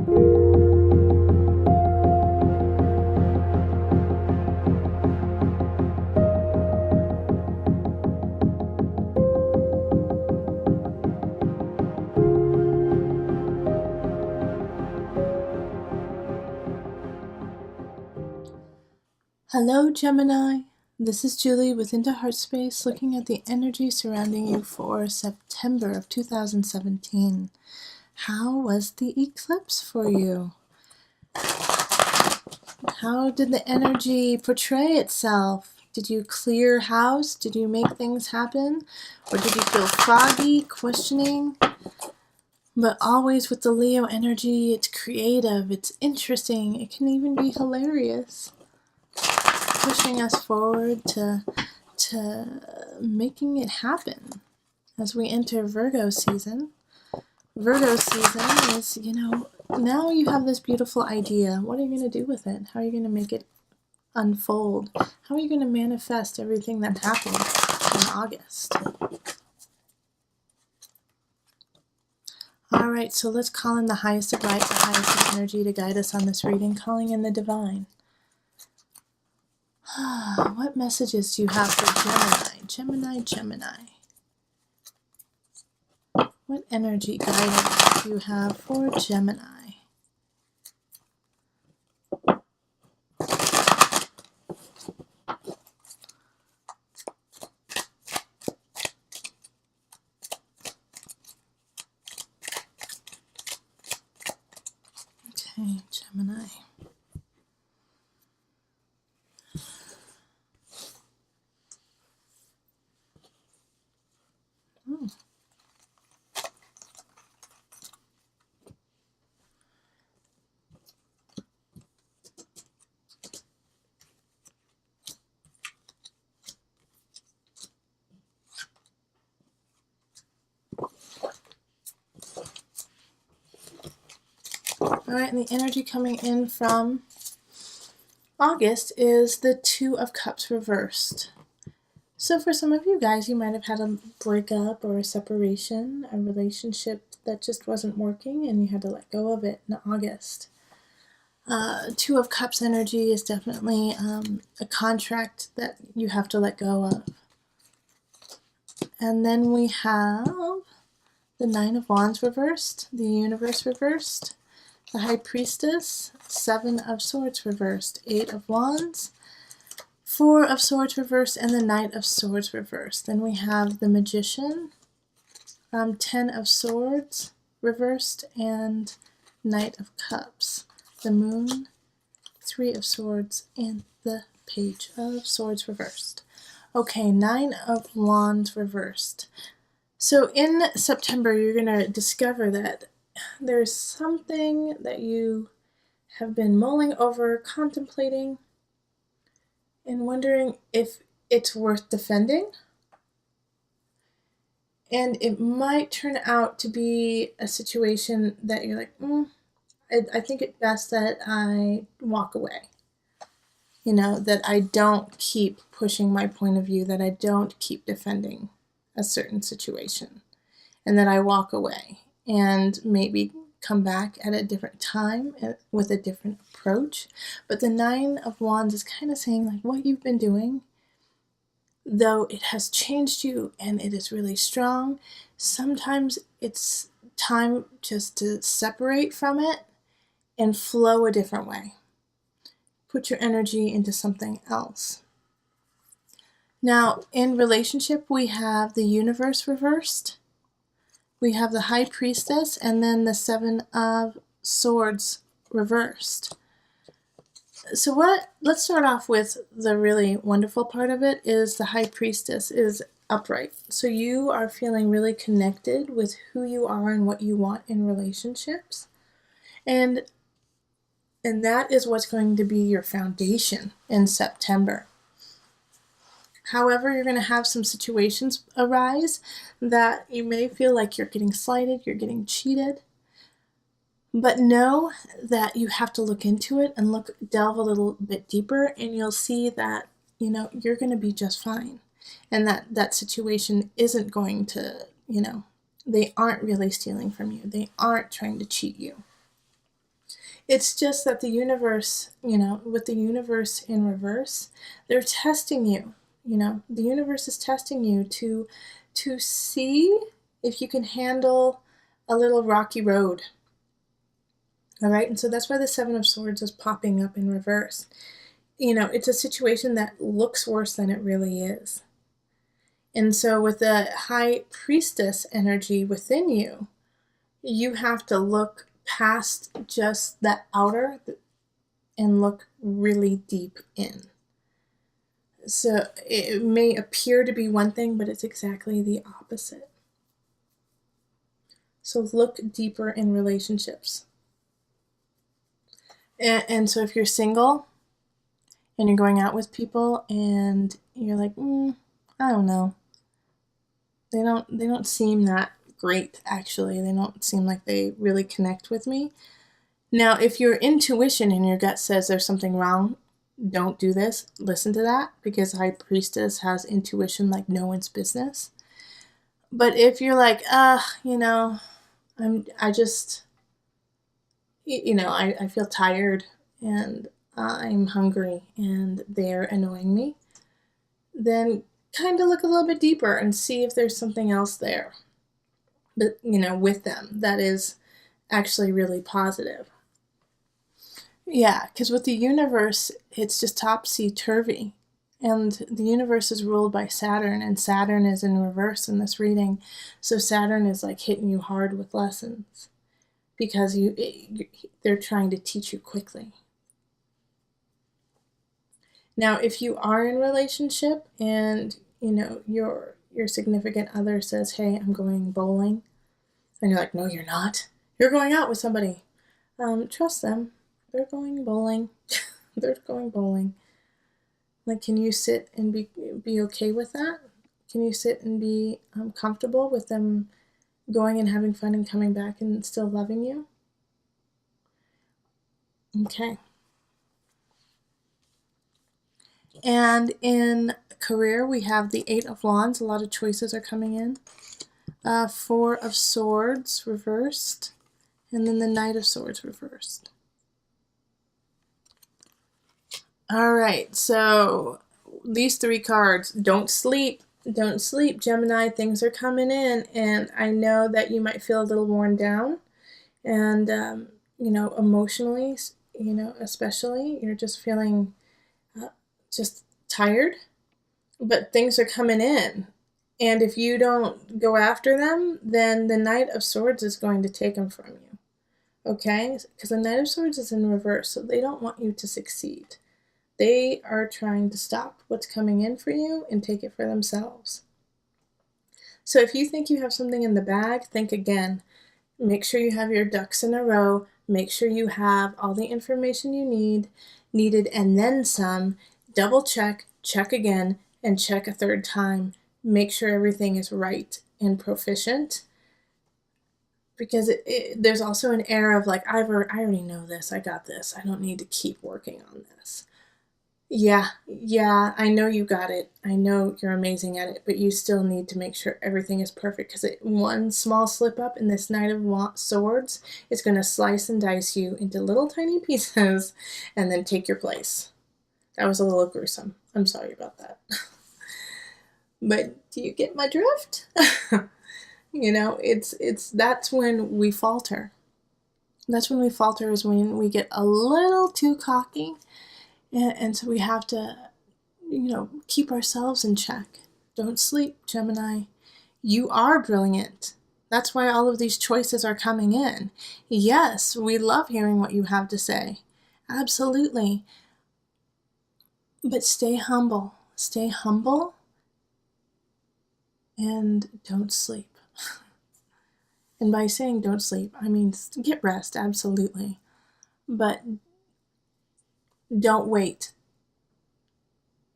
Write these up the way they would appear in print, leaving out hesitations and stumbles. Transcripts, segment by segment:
Hello, Gemini. This is Julie with Into Heartspace, looking at the energy surrounding you for September of 2017. How was the eclipse for you? How did the energy portray itself? Did you clear house? Did you make things happen? Or did you feel foggy, questioning? But always with the Leo energy, it's creative, it's interesting, it can even be hilarious. Pushing us forward to making it happen as we enter Virgo season. Virgo season is, now you have this beautiful idea. What are you going to do with it? How are you going to make it unfold? How are you going to manifest everything that happened in August? All right, so let's call in the highest of light, the highest of energy to guide us on this reading, calling in the divine. What messages do you have for Gemini? What energy guidance do you have for Gemini? Okay, Gemini. Alright, and the energy coming in from August is the Two of Cups reversed. So for some of you guys, you might have had a breakup or a separation, a relationship that just wasn't working and you had to let go of it in August. Two of Cups energy is definitely a contract that you have to let go of. And then we have the Nine of Wands reversed, the Universe reversed, the High Priestess, Seven of Swords reversed, Eight of Wands, Four of Swords reversed, and the Knight of Swords reversed. Then we have the Magician, Ten of Swords reversed, and Knight of Cups, the Moon, Three of Swords, and the Page of Swords reversed. Okay, Nine of Wands reversed. So in September, you're going to discover that there's something that you have been mulling over, contemplating, and wondering if it's worth defending. And it might turn out to be a situation that you're like, I think it's best that I walk away. That I don't keep pushing my point of view, that I don't keep defending a certain situation, and that I walk away and maybe come back at a different time with a different approach. But the Nine of Wands is kind of saying, like, what you've been doing, though it has changed you and it is really strong, sometimes it's time just to separate from it and flow a different way. Put your energy into something else. Now, in relationship, we have the Universe reversed. We have the High Priestess, and then the Seven of Swords reversed. So let's start off with the really wonderful part of it is the High Priestess is upright. So you are feeling really connected with who you are and what you want in relationships. And that is what's going to be your foundation in September. However, you're going to have some situations arise that you may feel like you're getting slighted, you're getting cheated. But know that you have to look into it and delve a little bit deeper, and you'll see that, you're going to be just fine. And that situation isn't going to, they aren't really stealing from you. They aren't trying to cheat you. It's just that the universe, with the universe in reverse, they're testing you. The universe is testing you to see if you can handle a little rocky road. All right, and so that's why the Seven of Swords is popping up in reverse. It's a situation that looks worse than it really is. And so with the High Priestess energy within you, you have to look past just the outer and look really deep in. So it may appear to be one thing, but it's exactly the opposite. So look deeper in relationships. And so if you're single and you're going out with people and you're like, I don't know. They don't seem that great, actually. They don't seem like they really connect with me. Now, if your intuition and your gut says there's something wrong, don't do this. Listen to that, because High Priestess has intuition like no one's business. But if you're like, I feel tired and I'm hungry and they're annoying me, then kind of look a little bit deeper and see if there's something else there, but with them that is actually really positive. Yeah, because with the universe, it's just topsy-turvy. And the universe is ruled by Saturn, and Saturn is in reverse in this reading. So Saturn is like hitting you hard with lessons because they're trying to teach you quickly. Now, if you are in a relationship and your significant other says, "Hey, I'm going bowling," and you're like, "No, you're not. You're going out with somebody." Trust them. They're going bowling. They're going bowling. Like, can you sit and be okay with that? Can you sit and be comfortable with them going and having fun and coming back and still loving you? Okay. And in career, we have the Eight of Wands. A lot of choices are coming in. Four of Swords reversed. And then the Knight of Swords reversed. All right, so these three cards, don't sleep. Don't sleep, Gemini. Things are coming in, and I know that you might feel a little worn down, and emotionally, especially, you're just feeling just tired, but things are coming in, and if you don't go after them, then the Knight of Swords is going to take them from you, okay? Because the Knight of Swords is in reverse, so they don't want you to succeed. They are trying to stop what's coming in for you and take it for themselves. So if you think you have something in the bag, think again. Make sure you have your ducks in a row. Make sure you have all the information you needed, and then some. Double check, check again, and check a third time. Make sure everything is right and proficient. Because there's also an air of like, I already know this. I got this. I don't need to keep working on this. Yeah, I know you got it. I know you're amazing at it, but you still need to make sure everything is perfect, because one small slip up in this Knight of Swords is going to slice and dice you into little tiny pieces and then take your place. That was a little gruesome. I'm sorry about that. But do you get my drift? That's when we falter. That's when we falter, is when we get a little too cocky. And so we have to, keep ourselves in check. Don't sleep, Gemini. You are brilliant. That's why all of these choices are coming in. Yes, we love hearing what you have to say. Absolutely. But stay humble. Stay humble and don't sleep. And by saying don't sleep, I mean get rest, absolutely. But don't wait.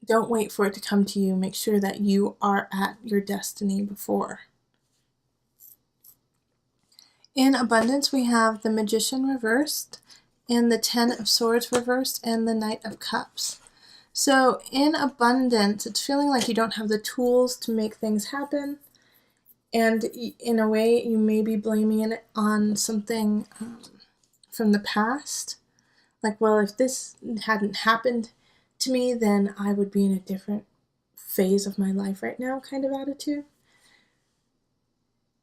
Don't wait for it to come to you. Make sure that you are at your destiny before. In abundance, we have the Magician reversed, and the Ten of Swords reversed, and the Knight of Cups. So in abundance, it's feeling like you don't have the tools to make things happen. And in a way, you may be blaming it on something from the past. Like, well, if this hadn't happened to me, then I would be in a different phase of my life right now kind of attitude.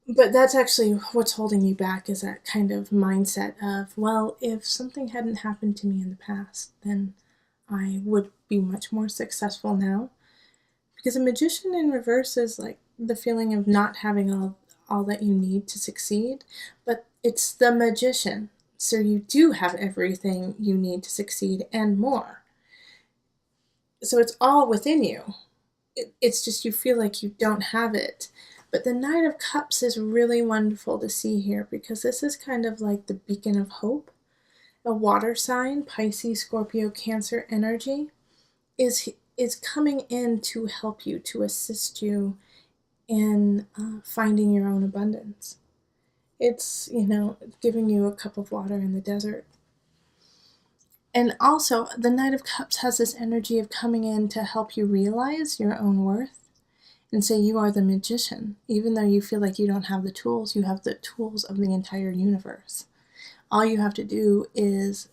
But that's actually what's holding you back, is that kind of mindset of, well, if something hadn't happened to me in the past, then I would be much more successful now. Because a magician in reverse is like the feeling of not having all that you need to succeed, but it's the magician. So you do have everything you need to succeed and more. So it's all within you. It's just you feel like you don't have it. But the Knight of Cups is really wonderful to see here, because this is kind of like the beacon of hope. A water sign, Pisces, Scorpio, Cancer energy is coming in to help you, to assist you in finding your own abundance. It's, giving you a cup of water in the desert. And also, the Knight of Cups has this energy of coming in to help you realize your own worth and say you are the magician. Even though you feel like you don't have the tools, you have the tools of the entire universe. All you have to do is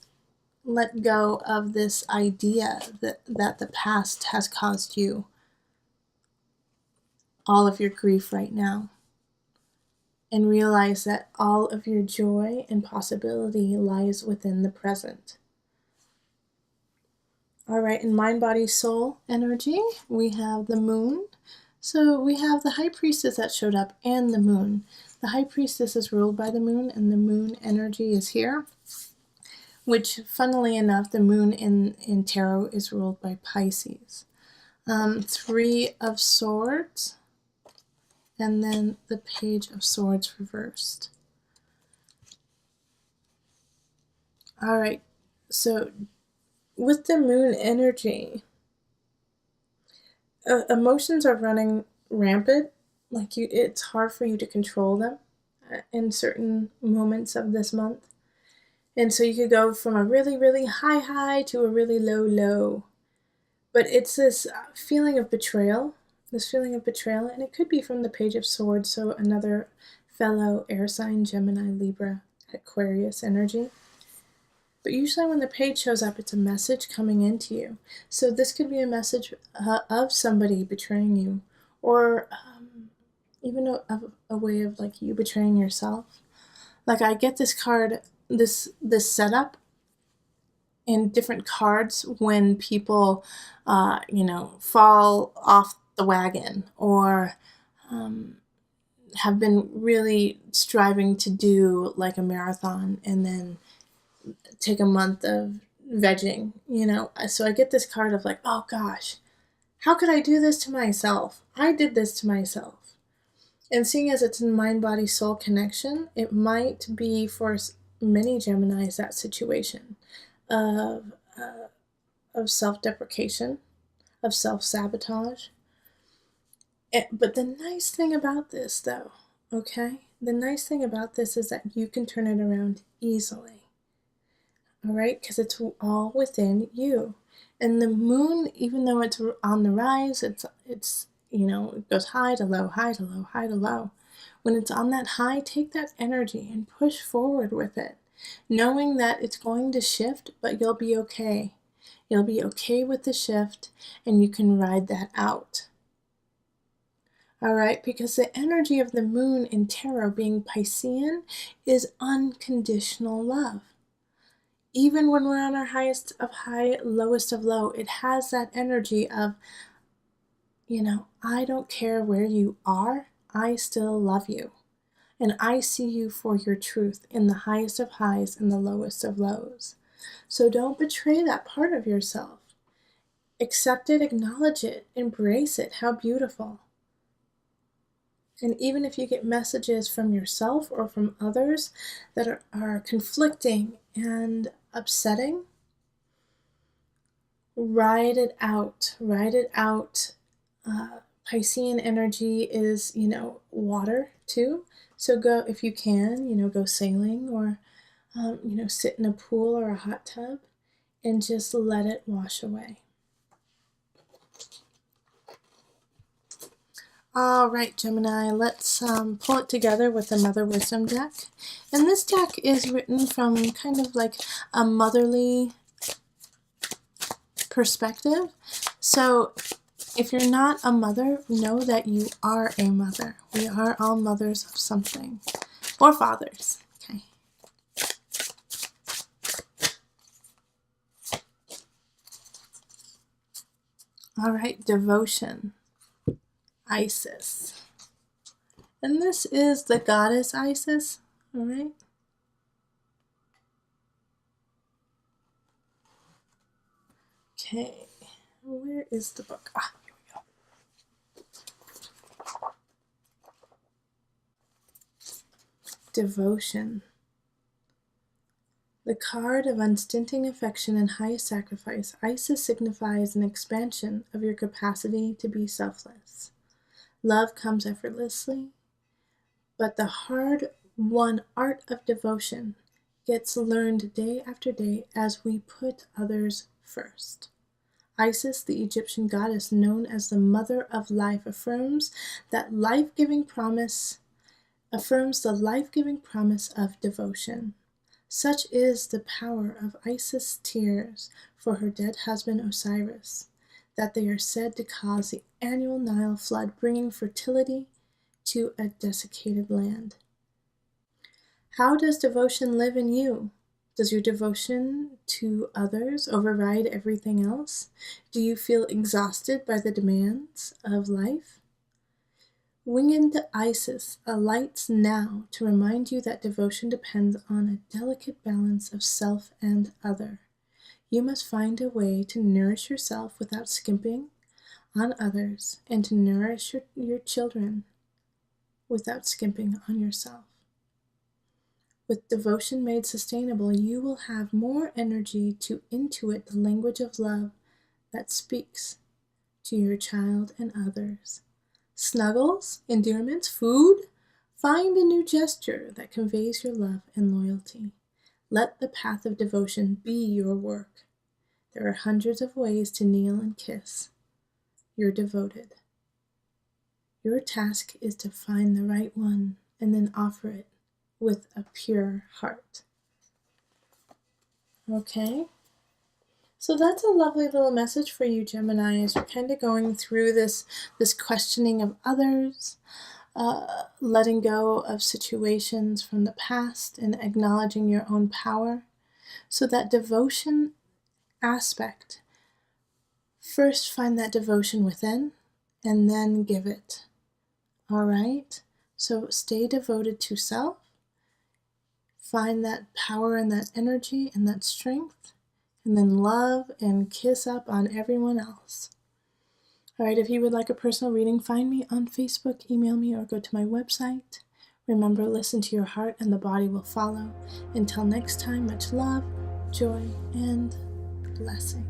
let go of this idea that the past has caused you all of your grief right now, and realize that all of your joy and possibility lies within the present. All right, in mind, body, soul energy, we have the moon. So we have the High Priestess that showed up and the moon. The High Priestess is ruled by the moon, and the moon energy is here, which, funnily enough, the moon in tarot is ruled by Pisces. Three of Swords, and then the Page of Swords reversed. All right, so with the moon energy, emotions are running rampant. Like, it's hard for you to control them in certain moments of this month. And so you could go from a really, really high to a really low. But it's this feeling of betrayal, and it could be from the Page of Swords, so another fellow air sign, Gemini, Libra, Aquarius energy. But usually when the page shows up, it's a message coming into you. So this could be a message of somebody betraying you, or even a way of like you betraying yourself. Like, I get this card, this setup in different cards when people, fall off the wagon, or have been really striving to do like a marathon and then take a month of vegging, So I get this card of like, oh gosh, how could I do this to myself? I did this to myself. And seeing as it's a mind, body, soul connection, it might be for many Geminis that situation of self-deprecation, of self-sabotage. But the nice thing about this, though, the nice thing about this is that you can turn it around easily. All right, because it's all within you. And the moon, even though it's on the rise, it's it goes high to low, high to low, high to low. When it's on that high, take that energy and push forward with it, knowing that it's going to shift, but you'll be okay. You'll be okay with the shift, and you can ride that out. All right, because the energy of the moon in tarot, being Piscean, is unconditional love. Even when we're on our highest of high, lowest of low, it has that energy of, I don't care where you are, I still love you. And I see you for your truth in the highest of highs and the lowest of lows. So don't betray that part of yourself. Accept it, acknowledge it, embrace it. How beautiful. And even if you get messages from yourself or from others that are conflicting and upsetting, ride it out. Piscean energy is, water too. So go, if you can, go sailing, or, sit in a pool or a hot tub and just let it wash away. All right, Gemini, let's pull it together with the Mother Wisdom deck. And this deck is written from kind of like a motherly perspective. So if you're not a mother, know that you are a mother. We are all mothers of something, or fathers. Okay. All right, devotion, Isis. And this is the goddess Isis, all right? Okay, where is the book? Ah, here we go. Devotion. The card of unstinting affection and high sacrifice, Isis signifies an expansion of your capacity to be selfless. Love comes effortlessly, but the hard-won art of devotion gets learned day after day as we put others first. Isis, the Egyptian goddess known as the Mother of Life, affirms the life-giving promise of devotion. Such is the power of Isis' tears for her dead husband Osiris, that they are said to cause the annual Nile flood, bringing fertility to a desiccated land. How does devotion live in you? Does your devotion to others override everything else? Do you feel exhausted by the demands of life? Winged Isis alights now to remind you that devotion depends on a delicate balance of self and other. You must find a way to nourish yourself without skimping on others, and to nourish your children without skimping on yourself. With devotion made sustainable, you will have more energy to intuit the language of love that speaks to your child and others. Snuggles, endearments, food? Find a new gesture that conveys your love and loyalty. Let the path of devotion be your work. There are hundreds of ways to kneel and kiss. You're devoted. Your task is to find the right one and then offer it with a pure heart. Okay? So that's a lovely little message for you, Gemini, as you're kind of going through this questioning of others, letting go of situations from the past and acknowledging your own power. So that devotion aspect, first find that devotion within and then give it. All right? So stay devoted to self. Find that power and that energy and that strength, and then love and kiss up on everyone else. All right, if you would like a personal reading, find me on Facebook, email me, or go to my website. Remember, listen to your heart and the body will follow. Until next time, much love, joy, and blessing.